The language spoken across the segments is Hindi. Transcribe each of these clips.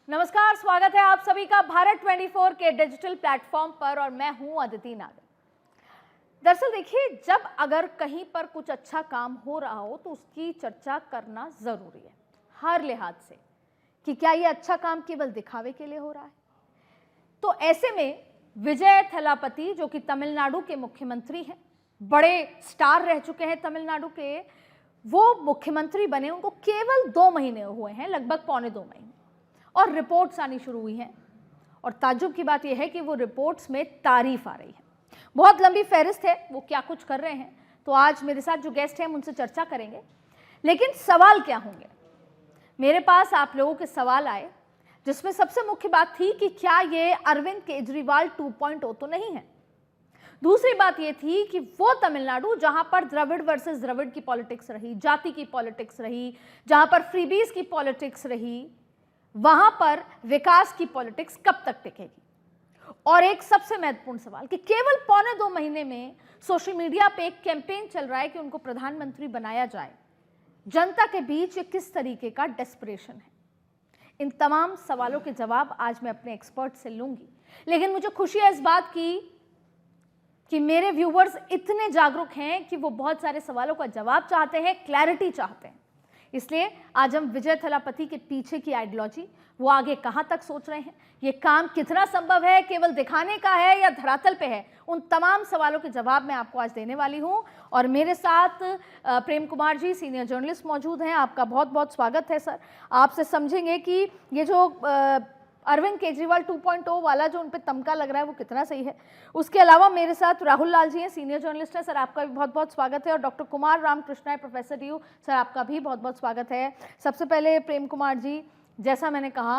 नमस्कार, स्वागत है आप सभी का भारत 24 के डिजिटल प्लेटफॉर्म पर और मैं हूं अदिति नागर। दरअसल देखिए, जब अगर कहीं पर कुछ अच्छा काम हो रहा हो तो उसकी चर्चा करना जरूरी है हर लिहाज से कि क्या ये अच्छा काम केवल दिखावे के लिए हो रहा है। तो ऐसे में विजय थलापति जो कि तमिलनाडु के मुख्यमंत्री हैं, बड़े स्टार रह चुके हैं तमिलनाडु के, वो मुख्यमंत्री बने उनको केवल 2 महीने हुए हैं, लगभग पौने 2 महीने, और रिपोर्ट्स आनी शुरू हुई हैं। और ताज्जुब की बात यह है कि वो रिपोर्ट्स में तारीफ आ रही है। बहुत लंबी फहरिस्त है वो क्या कुछ कर रहे हैं, तो आज मेरे साथ जो गेस्ट हैं हम उनसे चर्चा करेंगे। लेकिन सवाल क्या होंगे, मेरे पास आप लोगों के सवाल आए जिसमें सबसे मुख्य बात थी कि क्या ये अरविंद केजरीवाल 2.0 तो नहीं है। दूसरी बात ये थी कि वो तमिलनाडु जहां पर द्रविड़ वर्सेस द्रविड़ की पॉलिटिक्स रही, जाति की पॉलिटिक्स रही, जहां पर फ्रीबीज की पॉलिटिक्स रही, वहां पर विकास की पॉलिटिक्स कब तक टिकेगी। और एक सबसे महत्वपूर्ण सवाल कि केवल पौने 2 महीने में सोशल मीडिया पे एक कैंपेन चल रहा है कि उनको प्रधानमंत्री बनाया जाए। जनता के बीच ये किस तरीके का डेस्परेशन है। इन तमाम सवालों के जवाब आज मैं अपने एक्सपर्ट से लूंगी। लेकिन मुझे खुशी है इस बात की कि मेरे व्यूवर्स इतने जागरूक हैं कि वो बहुत सारे सवालों का जवाब चाहते हैं, क्लैरिटी चाहते हैं। इसलिए आज हम विजय थलापति के पीछे की आइडियोलॉजी, वो आगे कहां तक सोच रहे हैं, ये काम कितना संभव है, केवल दिखाने का है या धरातल पे है, उन तमाम सवालों के जवाब मैं आपको आज देने वाली हूं। और मेरे साथ प्रेम कुमार जी, सीनियर जर्नलिस्ट मौजूद हैं। आपका बहुत बहुत स्वागत है सर। आपसे समझेंगे कि ये जो अरविंद केजरीवाल 2.0 वाला जो उन पे तमका लग रहा है वो कितना सही है। उसके अलावा मेरे साथ राहुल लाल जी हैं, सीनियर जर्नलिस्ट हैं। सर आपका भी बहुत बहुत स्वागत है। और डॉक्टर कुमार रामकृष्ण है, प्रोफेसर DU, सर आपका भी बहुत बहुत स्वागत है। सबसे पहले प्रेम कुमार जी, जैसा मैंने कहा,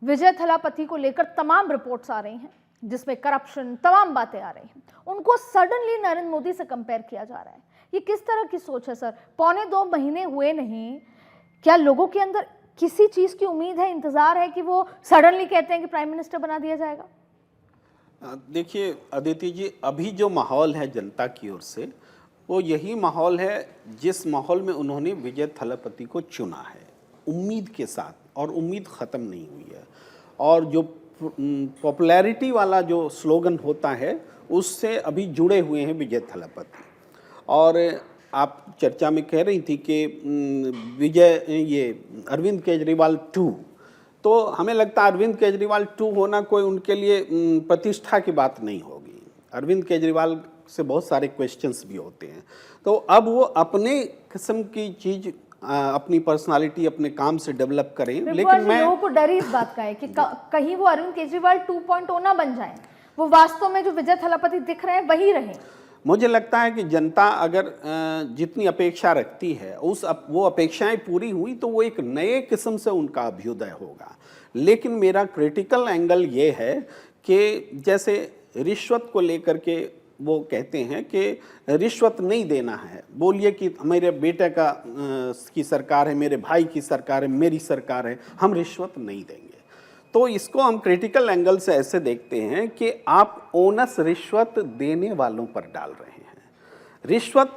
विजय थलापति को लेकर तमाम रिपोर्ट्स आ रही हैं जिसमें करप्शन, तमाम बातें आ रही हैं, उनको सडनली नरेंद्र मोदी से कंपेयर किया जा रहा है। ये किस तरह की सोच है सर? पौने 2 महीने हुए नहीं, क्या लोगों के अंदर किसी चीज की उम्मीद है, इंतजार है कि वो सडनली कहते हैं कि प्राइम मिनिस्टर बना दिया जाएगा? देखिए अदिति जी, अभी जो माहौल है जनता की ओर से, वो यही माहौल है जिस माहौल में उन्होंने विजय थलापति को चुना है, उम्मीद के साथ, और उम्मीद ख़त्म नहीं हुई है। और जो पॉपुलैरिटी वाला जो स्लोगन होता है उससे अभी जुड़े हुए हैं विजय थलापति। और आप चर्चा में कह रही थी कि ये अरविंद केजरीवाल 2, तो हमें लगता है अरविंद केजरीवाल 2 होना कोई उनके लिए प्रतिष्ठा की बात नहीं होगी। अरविंद केजरीवाल से बहुत सारे क्वेश्चंस भी होते हैं, तो अब वो अपने किस्म की चीज़, अपनी पर्सनालिटी अपने काम से डेवलप करें। लेकिन मैं लोगों को डर इस बात का है कि कहीं वो अरविंद केजरीवाल 2.0 ना बन जाए, वो वास्तव में जो विजय थलापति दिख रहे हैं वही रहे। मुझे लगता है कि जनता अगर जितनी अपेक्षा रखती है वो अपेक्षाएं पूरी हुई तो वो एक नए किस्म से उनका अभ्युदय होगा। लेकिन मेरा क्रिटिकल एंगल ये है कि जैसे रिश्वत को लेकर के वो कहते हैं कि रिश्वत नहीं देना है, बोलिए कि मेरे बेटे की सरकार है, मेरे भाई की सरकार है, मेरी सरकार है, हम रिश्वत नहीं देंगे। तो इसको हम क्रिटिकल एंगल से ऐसे देखते हैं कि आप ओनस रिश्वत देने वालों पर डाल रहे हैं। रिश्वत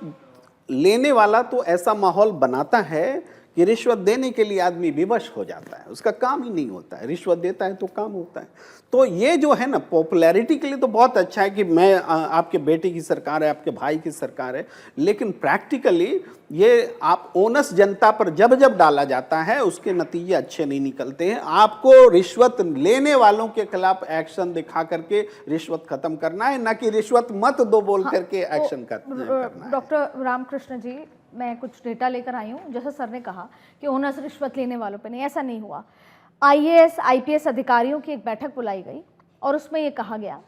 लेने वाला तो ऐसा माहौल बनाता है कि रिश्वत देने के लिए आदमी विवश हो जाता है, उसका काम ही नहीं होता है। रिश्वत देता है तो काम होता है। तो ये जो है ना, पॉपुलैरिटी के लिए तो बहुत अच्छा है कि मैं आपके बेटे की सरकार है, आपके भाई की सरकार है, लेकिन प्रैक्टिकली ये आप ओनस जनता पर जब जब डाला जाता है उसके नतीजे अच्छे नहीं निकलते हैं। आपको रिश्वत लेने वालों के खिलाफ एक्शन दिखा करके रिश्वत खत्म करना है, ना कि रिश्वत मत दो बोल करके एक्शन करना है। डॉक्टर रामकृष्ण जी, मैं कुछ डेटा लेकर आई हूँ। जैसा सर ने कहा कि ओनस रिश्वत लेने वालों पे नहीं, ऐसा नहीं हुआ। IAS IPS अधिकारियों की एक बैठक बुलाई गई और उसमें ये कहा गया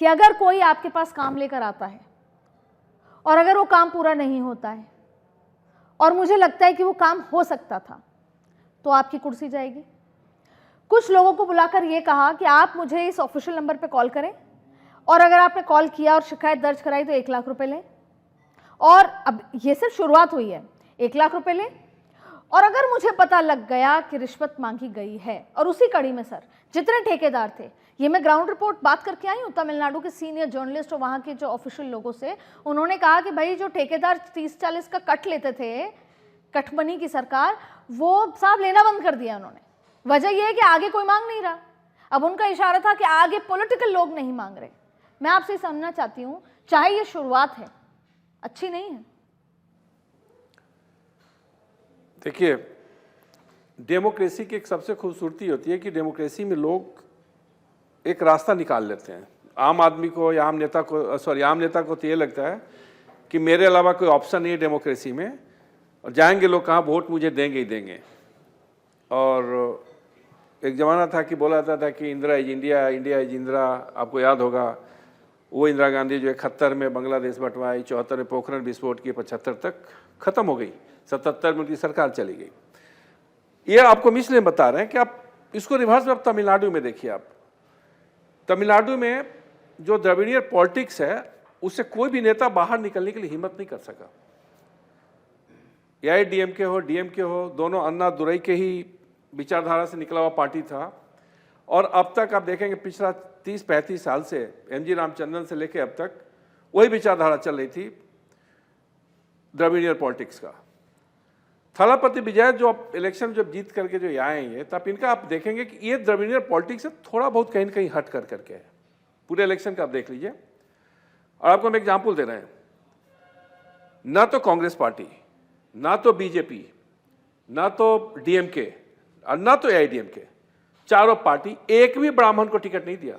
कि अगर कोई आपके पास काम लेकर आता है और अगर वो काम पूरा नहीं होता है और मुझे लगता है कि वो काम हो सकता था, तो आपकी कुर्सी जाएगी। कुछ लोगों को बुलाकर ये कहा कि आप मुझे इस ऑफिशियल नंबर पे कॉल करें और अगर आपने कॉल किया और शिकायत दर्ज कराई तो 1 लाख रुपए लें। और अब ये सिर्फ शुरुआत हुई है, 1 लाख रुपए लें। और अगर मुझे पता लग गया कि रिश्वत मांगी गई है, और उसी कड़ी में सर जितने ठेकेदार थे, ये मैं ग्राउंड रिपोर्ट बात करके आई हूँ तमिलनाडु के सीनियर जर्नलिस्ट और वहाँ के जो ऑफिशियल लोगों से, उन्होंने कहा कि भाई जो ठेकेदार 30-40 का कट लेते थे, कटमनी की सरकार, वो साहब लेना बंद कर दिया उन्होंने। वजह यह है कि आगे कोई मांग नहीं रहा। अब उनका इशारा था कि आगे पॉलिटिकल लोग नहीं मांग रहे। मैं आपसे समझना चाहती हूं, चाहे ये शुरुआत है, अच्छी नहीं है। देखिए, डेमोक्रेसी की एक सबसे खूबसूरती होती है कि डेमोक्रेसी में लोग एक रास्ता निकाल लेते हैं। आम आदमी को या आम नेता को तो ये लगता है कि मेरे अलावा कोई ऑप्शन नहीं है डेमोक्रेसी में, और जाएंगे लोग कहाँ, वोट मुझे देंगे ही देंगे। और एक ज़माना था कि बोला जाता था कि Indira is India, India is Indira. आपको याद होगा वो इंदिरा गांधी जो 71 में बांग्लादेश बंटवाई, 74 में पोखरण विस्फोट की, 75 तक ख़त्म हो गई, 77 में उनकी सरकार चली गई। ये आपको हम इसलिए बता रहे हैं कि आप इसको रिवर्स में आप तमिलनाडु में देखिए। आप तमिलनाडु में जो द्रविड़ीय पॉलिटिक्स है उससे कोई भी नेता बाहर निकलने के लिए हिम्मत नहीं कर सका। एआईडीएमके हो, डीएमके हो, दोनों अन्ना दुरई के ही विचारधारा से निकला हुआ पार्टी था। और अब तक आप देखेंगे पिछला 30-35 साल से एमजी रामचंद्रन से लेकर अब तक वही विचारधारा चल रही थी द्रविड़ीय पॉलिटिक्स का। थलापति विजय जो इलेक्शन जब जीत करके जो आए हैं, तब इनका आप देखेंगे कि ये द्रविड़ीय पॉलिटिक्स से थोड़ा बहुत कहीं ना कहीं हट कर करके है। पूरे इलेक्शन का आप देख लीजिए। और आपको हम एग्जाम्पल दे रहे हैं, ना तो कांग्रेस पार्टी, ना तो बीजेपी, ना तो डीएमके और ना तो एआईडीएमके, चारों पार्टी एक भी ब्राह्मण को टिकट नहीं दिया,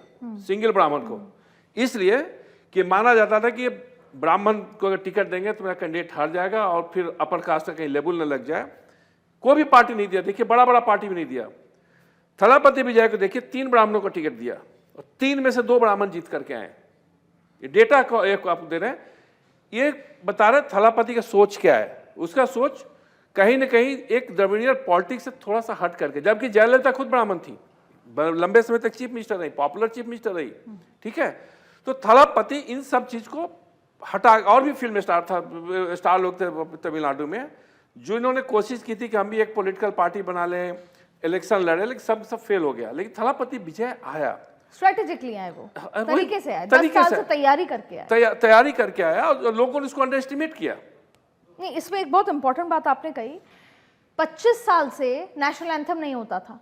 सिंगल ब्राह्मण को। इसलिए कि माना जाता था कि ब्राह्मण को अगर टिकट देंगे तो मेरा कैंडिडेट हार जाएगा और फिर अपर कास्ट का कहीं लेबल न लग जाए। कोई भी पार्टी नहीं दिया। देखिए, बड़ा बड़ा पार्टी भी नहीं दिया। थलापति विजय को देखिए, 3 ब्राह्मणों को टिकट दिया और 3 में से 2 ब्राह्मण जीत करके आए। ये डेटा को एक आपको दे रहे हैं। ये बता रहे थलापति का सोच क्या है। उसका सोच कहीं ना कहीं एक द्रविड़ीय पॉलिटिक्स से थोड़ा सा हट करके, जबकि जयललिता खुद ब्राह्मण थी, लंबे समय तक चीफ मिनिस्टर रही, पॉपुलर चीफ मिनिस्टर रही, ठीक है। तो थलापति इन सब चीज को हटा, और भी फिल्म स्टार लोग थे तमिलनाडु में जिन्होंने कोशिश की थी कि हम भी एक पॉलिटिकल पार्टी बना लें, इलेक्शन लड़े, लेकिन सब फेल हो गया। लेकिन थलापति विजय आया, स्ट्रेटेजिकली आए, वो तरीके से आए, 10 तरीके साल से तैयारी करके आए, तैयारी करके आया और लोगों ने उसको अंडर एस्टिमेट किया। नहीं, इसमें एक बहुत इंपॉर्टेंट बात आपने कही, 25 साल से नेशनल एंथम नहीं होता था,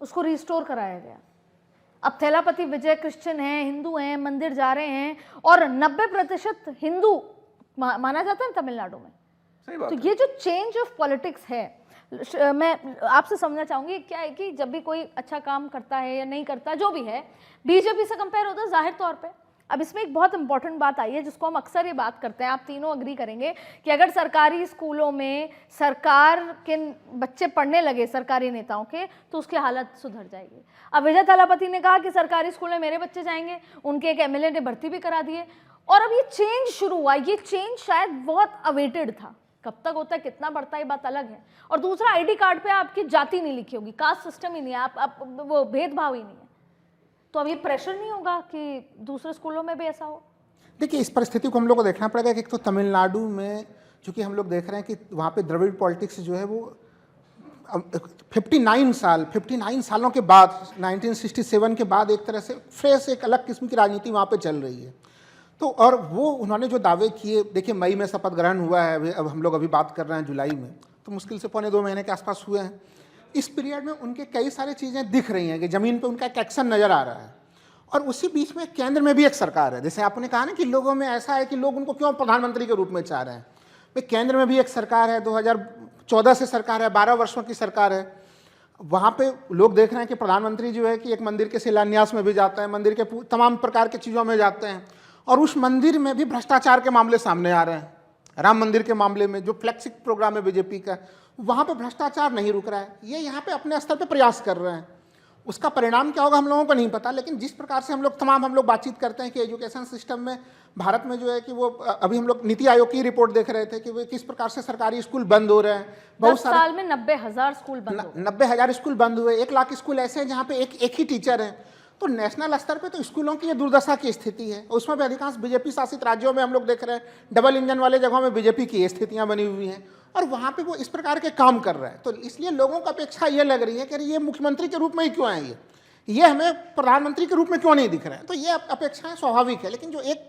उसको रिस्टोर कराया गया। अब थलापति विजय क्रिश्चियन हैं, हिंदू हैं, मंदिर जा रहे हैं और 90% हिंदू माना जाता है तमिलनाडु में। सही बात तो है। ये जो चेंज ऑफ पॉलिटिक्स है, मैं आपसे समझना चाहूंगी क्या है कि जब भी कोई अच्छा काम करता है या नहीं करता, जो भी है, बीजेपी से कंपेयर होता है जाहिर तौर पे। अब इसमें एक बहुत इंपॉर्टेंट बात आई है जिसको हम अक्सर ये बात करते हैं, आप तीनों अग्री करेंगे कि अगर सरकारी स्कूलों में सरकार के बच्चे पढ़ने लगे सरकारी नेताओं के, तो उसकी हालत सुधर जाएगी। अब विजय थलापति ने कहा कि सरकारी स्कूल में मेरे बच्चे जाएंगे, उनके एक एमएलए ने भर्ती भी करा दिए और अब ये चेंज शुरू हुआ। ये चेंज शायद बहुत अवेटेड था, कब तक होता है, कितना बढ़ता है, ये बात अलग है। और दूसरा, आईडी कार्ड पे आपकी जाति नहीं लिखी होगी, कास्ट सिस्टम ही नहीं है, आप वो भेदभाव ही नहीं है। तो अब ये प्रेशर नहीं होगा कि दूसरे स्कूलों में भी ऐसा हो? देखिए, इस परिस्थिति को हम लोग को देखना पड़ेगा कि एक तो तमिलनाडु में चूंकि हम लोग देख रहे हैं कि वहाँ पे द्रविड़ पॉलिटिक्स जो है वो 59 सालों के बाद, 1967 के बाद एक तरह से फ्रेश एक अलग किस्म की राजनीति वहाँ पे चल रही है। तो और वो उन्होंने जो दावे किए, देखिए मई में शपथ ग्रहण हुआ है, अब हम लोग अभी बात कर रहे हैं जुलाई में, तो मुश्किल से 1.25 महीने के आसपास हुए हैं। इस पीरियड में उनके कई सारी चीज़ें दिख रही हैं कि ज़मीन पे उनका एक एक्शन नज़र आ रहा है। और उसी बीच में केंद्र में भी एक सरकार है। जैसे आपने कहा ना कि लोगों में ऐसा है कि लोग उनको क्यों प्रधानमंत्री के रूप में चाह रहे हैं, भाई केंद्र में भी एक सरकार है, 2014 से सरकार है, 12 वर्षों की सरकार है। वहाँ पे लोग देख रहे हैं कि प्रधानमंत्री जो है कि एक मंदिर के शिलान्यास में भी जाता है, मंदिर के तमाम प्रकार की चीज़ों में जाते हैं, और उस मंदिर में भी भ्रष्टाचार के मामले सामने आ रहे हैं। राम मंदिर के मामले में जो फ्लैगशिप प्रोग्राम है बीजेपी का, वहाँ पे भ्रष्टाचार नहीं रुक रहा है। ये यहाँ पे अपने स्तर पे प्रयास कर रहे हैं। उसका परिणाम क्या होगा हम लोगों को नहीं पता, लेकिन जिस प्रकार से हम लोग बातचीत करते हैं कि एजुकेशन सिस्टम में भारत में जो है कि वो अभी हम लोग नीति आयोग की रिपोर्ट देख रहे थे कि वो किस प्रकार से सरकारी स्कूल बंद हो रहे हैं। 10 साल में 90,000 स्कूल बंद हो गए। 90,000 स्कूल बंद हुए, 1 लाख स्कूल ऐसे हैं जहाँ पे एक ही टीचर है। तो नेशनल स्तर पे तो स्कूलों की ये दुर्दशा की स्थिति है। उसमें भी अधिकांश बीजेपी शासित राज्यों में हम लोग देख रहे हैं, डबल इंजन वाले जगहों में बीजेपी की स्थितियां बनी हुई हैं और वहाँ पे वो इस प्रकार के काम कर रहे हैं। तो इसलिए लोगों को अपेक्षा ये लग रही है कि ये मुख्यमंत्री के रूप में ही क्यों आए, ये हमें प्रधानमंत्री के रूप में क्यों नहीं दिख रहे हैं। तो ये अपेक्षाएं स्वाभाविक है। लेकिन जो एक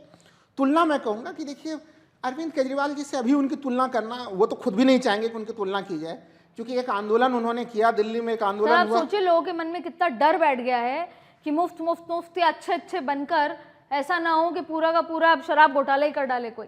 तुलना मैं कहूँगा कि देखिए, अरविंद केजरीवाल जी से अभी उनकी तुलना करना, वो तो खुद भी नहीं चाहेंगे कि उनकी तुलना की जाए, क्योंकि एक आंदोलन उन्होंने किया, दिल्ली में एक सर, आंदोलन आप हुआ। सोचिए लोगों के मन में कितना डर बैठ गया है कि मुफ्त या अच्छे बनकर ऐसा ना हो कि पूरा का पूरा अब शराब घोटाला ही कर डाले कोई।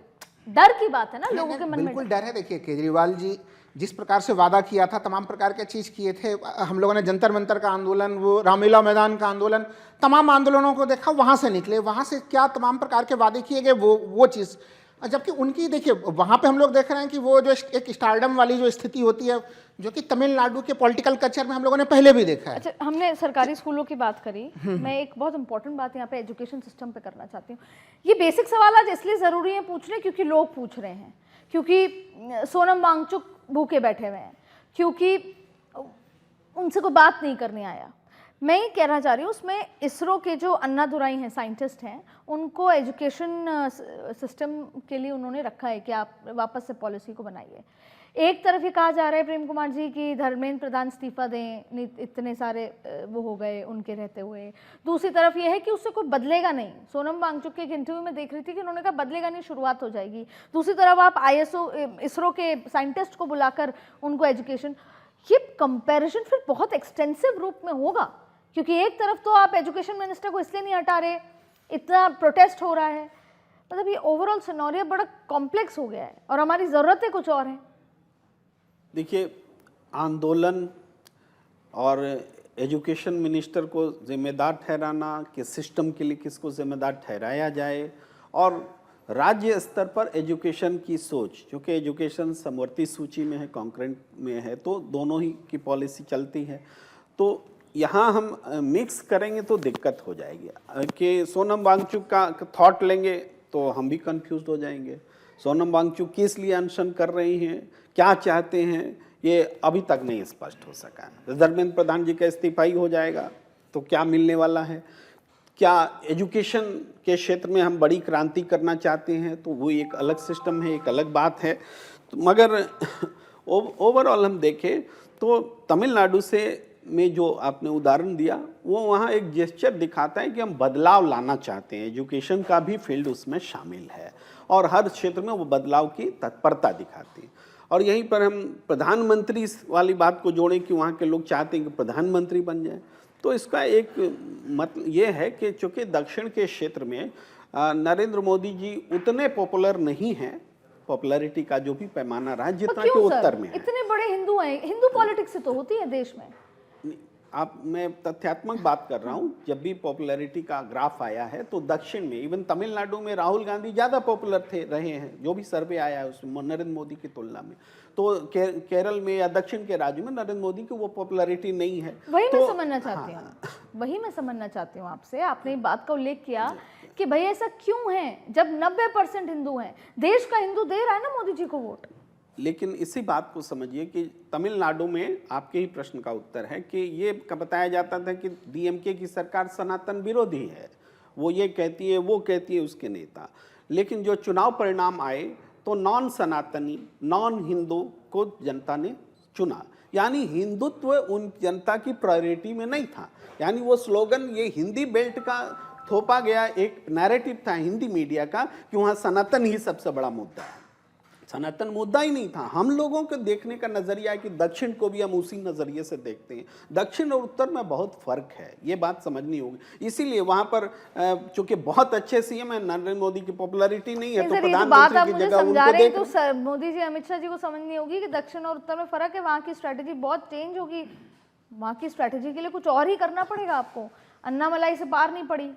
डर की बात है ना लोगों के मन में। बिल्कुल डर है। देखिए केजरीवाल जी जिस प्रकार से वादा किया था, तमाम प्रकार के चीज़ किए थे। हम लोगों ने जंतर मंतर का आंदोलन, वो रामलीला मैदान का आंदोलन, तमाम आंदोलनों को देखा, वहाँ से निकले, वहाँ से क्या तमाम प्रकार के वादे किए गए, वो चीज़। जबकि उनकी देखिए वहाँ पे हम लोग देख रहे हैं कि वो जो एक स्टारडम वाली जो स्थिति होती है, जो कि तमिलनाडु के पॉलिटिकल कल्चर में हम लोगों ने पहले भी देखा है। अच्छा, हमने सरकारी स्कूलों की बात करी, मैं एक बहुत इंपॉर्टेंट बात यहाँ पे एजुकेशन सिस्टम पे करना चाहती हूँ। ये बेसिक सवाल आज इसलिए ज़रूरी है पूछने क्योंकि लोग पूछ रहे हैं, क्योंकि सोनम वांगचुक भूखे बैठे हुए हैं, क्योंकि उनसे कोई बात नहीं करने आया। मैं ये कहना चाह रही हूँ, उसमें इसरो के जो अन्नादुराई हैं, साइंटिस्ट हैं, उनको एजुकेशन सिस्टम के लिए उन्होंने रखा है कि आप वापस से पॉलिसी को बनाइए। एक तरफ ये कहा जा रहा है प्रेम कुमार जी कि धर्मेंद्र प्रधान इस्तीफा दें, इतने सारे वो हो गए उनके रहते हुए। दूसरी तरफ ये है कि उससे कोई बदलेगा नहीं। सोनम वांगचुक के एक इंटरव्यू में देख रही थी कि उन्होंने कहा बदलेगा नहीं, शुरुआत हो जाएगी। दूसरी तरफ आप इसरो के साइंटिस्ट को बुलाकर उनको एजुकेशन, ये कंपैरिजन फिर बहुत एक्सटेंसिव रूप में होगा, क्योंकि एक तरफ तो आप एजुकेशन मिनिस्टर को इसलिए नहीं हटा रहे, इतना प्रोटेस्ट हो रहा है। मतलब ये ओवरऑल सिनेरियो बड़ा कॉम्प्लेक्स हो गया है और हमारी ज़रूरतें कुछ और हैं। देखिए, आंदोलन और एजुकेशन मिनिस्टर को जिम्मेदार ठहराना कि सिस्टम के लिए किसको जिम्मेदार ठहराया जाए, और राज्य स्तर पर एजुकेशन की सोच, क्योंकि एजुकेशन समवर्ती सूची में है, कॉन्करेंट में है, तो दोनों ही की पॉलिसी चलती है। तो यहाँ हम मिक्स करेंगे तो दिक्कत हो जाएगी कि सोनम वांगचुक का थॉट लेंगे तो हम भी कंफ्यूज हो जाएंगे। सोनम वांगचुक किस लिए अनशन कर रही हैं, क्या चाहते हैं, ये अभी तक नहीं स्पष्ट हो सका है। धर्मेंद्र प्रधान जी का इस्तीफा ही हो जाएगा तो क्या मिलने वाला है? क्या एजुकेशन के क्षेत्र में हम बड़ी क्रांति करना चाहते हैं तो वो एक अलग सिस्टम है, एक अलग बात है। तो मगर ओवरऑल हम देखें तो तमिलनाडु से में जो आपने उदाहरण दिया, वो वहाँ एक जेस्चर दिखाता है कि हम बदलाव लाना चाहते हैं। एजुकेशन का भी फील्ड उसमें शामिल है और हर क्षेत्र में वो बदलाव की तत्परता दिखाती है। और यहीं पर हम प्रधानमंत्री वाली बात को जोड़ें कि वहाँ के लोग चाहते हैं कि प्रधानमंत्री बन जाए, तो इसका एक मतलब ये है कि चूँकि दक्षिण के क्षेत्र में नरेंद्र मोदी जी उतने पॉपुलर नहीं हैं, पॉपुलैरिटी का जो भी पैमाना रहा जितना कि उत्तर में है। इतने बड़े हिंदू हैं, हिंदू पॉलिटिक्स से तो होती है देश में। मैं तथ्यात्मक बात कर रहा हूँ। जब भी पॉपुलैरिटी का ग्राफ आया है तो दक्षिण में, इवन तमिलनाडु में राहुल गांधी ज़्यादा पॉपुलर रहे हैं, जो भी सर्वे आया है उसमें नरेंद्र मोदी की तुलना में। तो केरल में या दक्षिण के राज्यों में नरेंद्र मोदी की वो पॉपुलैरिटी नहीं है। वही तो मैं समझना चाहती हूँ, वही मैं समझना चाहती हूँ आपसे। आपने एक बात का उल्लेख किया कि भाई ऐसा क्यों है जब 90% हिंदू हैं, देश का हिंदू दे रहा है ना मोदी जी को वोट। लेकिन इसी बात को समझिए कि तमिलनाडु में आपके ही प्रश्न का उत्तर है कि ये बताया जाता था कि डीएमके की सरकार सनातन विरोधी है, वो ये कहती है, वो कहती है उसके नेता। लेकिन जो चुनाव परिणाम आए तो नॉन सनातनी, नॉन हिंदू को जनता ने चुना, यानी हिंदुत्व उन जनता की प्रायोरिटी में नहीं था। यानी वो स्लोगन, ये हिंदी बेल्ट का थोपा गया एक नैरेटिव था हिंदी मीडिया का कि वहाँ सनातन ही सबसे बड़ा मुद्दा है। सनातन मुद्दा ही नहीं था। हम लोगों के देखने का नजरिया है कि दक्षिण को भी हम उसी नजरिए से देखते हैं। दक्षिण और उत्तर में बहुत फर्क है, ये बात समझनी होगी। इसीलिए वहां पर चूंकि बहुत अच्छे सीएम है, नरेंद्र मोदी की पॉपुलैरिटी नहीं है, तो प्रधानमंत्री की जगह उनको देख, तो मोदी जी, अमित शाह जी को समझनी होगी कि दक्षिण और उत्तर में फर्क है। वहाँ की स्ट्रैटेजी बहुत चेंज होगी, वहाँ की स्ट्रैटेजी के लिए कुछ और ही करना पड़ेगा आपको, अन्ना मलाई से पार नहीं पड़ी।